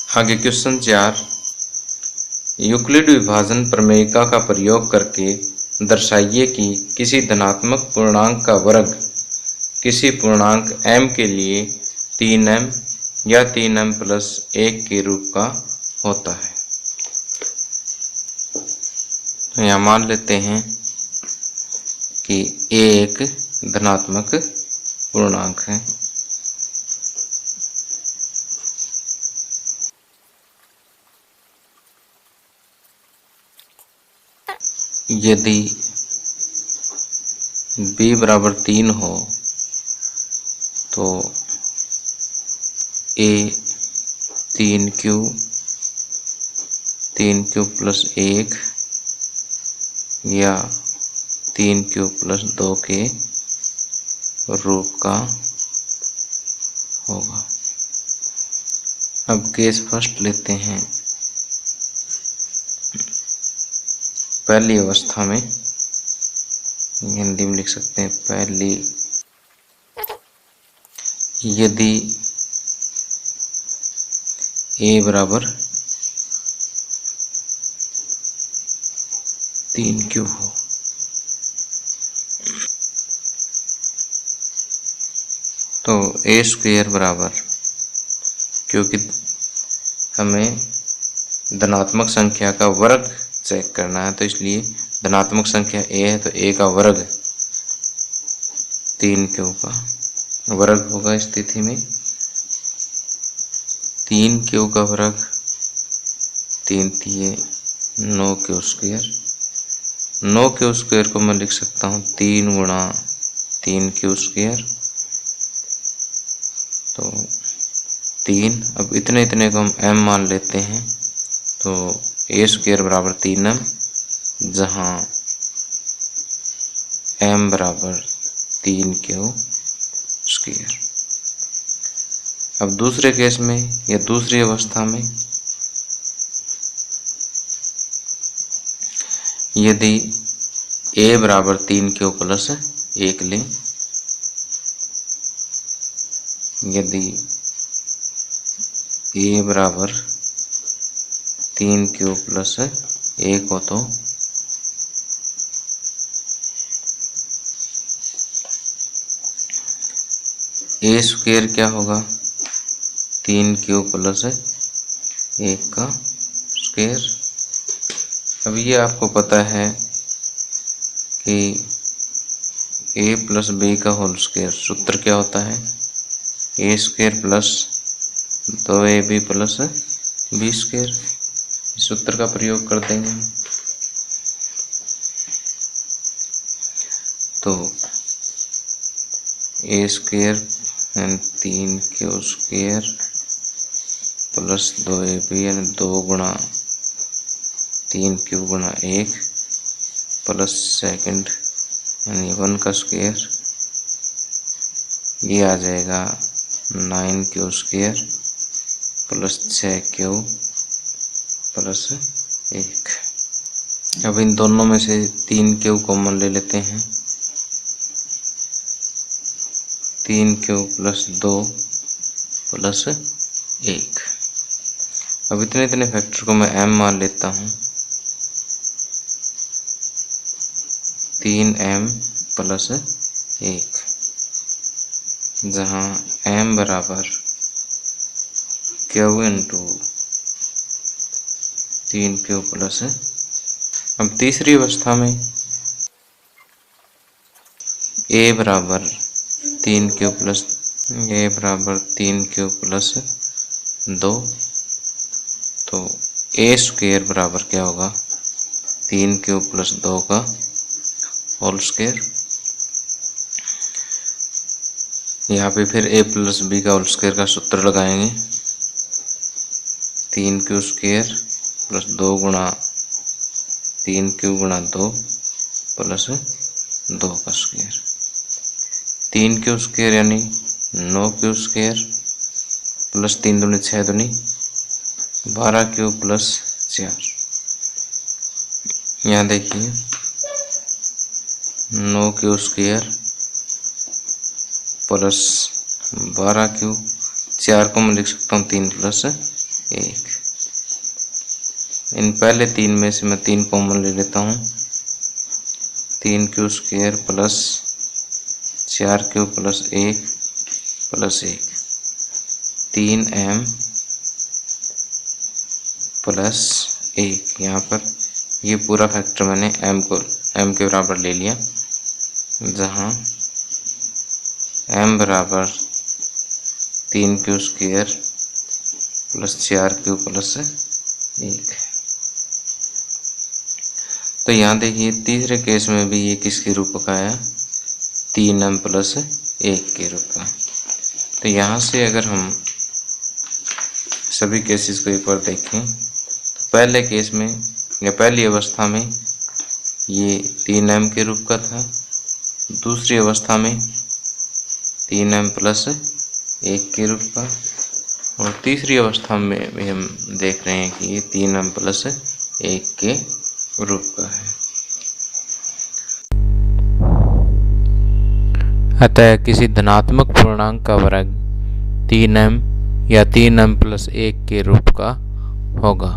आगे question 4, Euclid विभाजन प्रमेयिका का प्रयोग करके दर्शाइए कि किसी धनात्मक पूर्णांक का वर्ग किसी पूर्णांक m के लिए 3m या 3m प्लस 1 के रूप का होता है। तो यहाँ मान लेते हैं कि a एक धनात्मक पूर्णांक है। यदि b बराबर 3 हो तो a 3q प्लस 1 या 3q प्लस 2 के रूप का होगा। अब केस फर्स्ट लेते हैं। पहली अवस्था में हिंदी में लिख सकते हैं पहली, यदि a बराबर 3q हो तो a स्क्वायर बराबर, क्योंकि हमें धनात्मक संख्या का वर्ग चेक करना है तो इसलिए धनात्मक संख्या a है तो a का वर्ग 3q का वर्ग होगा। इस स्थिति में 3q का वर्ग 3 तिये 9q स्क्वायर, 9q स्क्वायर को मैं लिख सकता हूँ 3 गुणा 3q स्क्वायर, तो 3। अब इतने इतने को हम m मान लेते हैं तो a स्क्वायर बराबर 3m, जहाँ m बराबर 3q स्क्वायर। अब दूसरे केस में या दूसरी अवस्था में यदि a बराबर 3q प्लस 1 लें, यदि a बराबर 3q प्लस 1 हो तो a स्क्वायर क्या होगा 3q प्लस 1 का स्क्वायर। अब ये आपको पता है कि a प्लस b का होल स्क्वायर सूत्र क्या होता है, a square plus 2ab plus b square. इस सूत्र का प्रयोग कर देंगे हम तो a square 3q square plus 2ab यानी 2 गुणा 3q गुणा 1 प्लस सेकंड यानी 1 का स्क्वायर, ये आ जाएगा 9q square plus 6q plus 1। अब इन दोनों में से 3q कॉमन ले लेते हैं, 3q प्लस 2 प्लस 1। अब इतने इतने फैक्टर को मैं m मान लेता हूँ, 3m प्लस 1, जहाँ m बराबर q इंटू 3q प्लस। अब तीसरी अवस्था में a बराबर 3q प्लस 2, तो a स्क्वायर बराबर क्या होगा 3q प्लस 2 का होल स्क्वायर। यहाँ पे फिर a प्लस b का होल स्क्वायर का सूत्र लगाएंगे, 3q स्क्वायर प्लस 2 गुणा 3q गुणा 2 प्लस 2 का स्क्वायर, 3q स्क्वायर यानी 9q स्क्वायर प्लस 3 दूनी 6 दूनी 12q प्लस 4। यहाँ देखिए 9q स्क्वायर प्लस 12q, 4 को मैं लिख सकता हूँ 3 प्लस 1। इन पहले 3 में से मैं 3 कॉमन ले लेता हूँ। 3 square plus 4 plus 1 plus 1, 3m plus 1। यहाँ पर ये पूरा फैक्टर मैंने m के बराबर ले लिया, जहाँ m बराबर 3 स्क्वायर प्लस 4 प्लस 1। तो यहाँ देखिए तीसरे केस में भी ये किसके रूप का आया, 3m प्लस 1 के रूप का। तो यहाँ से अगर हम सभी केसेस को एक बार देखें तो पहले केस में या पहली अवस्था में ये 3m के रूप का था, दूसरी अवस्था में 3m प्लस 1 के रूप का, और तीसरी अवस्था में भी हम देख रहे हैं कि ये 3m प्लस 1 के रूप का है। अतः किसी धनात्मक पूर्णांक का वर्ग 3m या 3m प्लस 1 के रूप का होगा।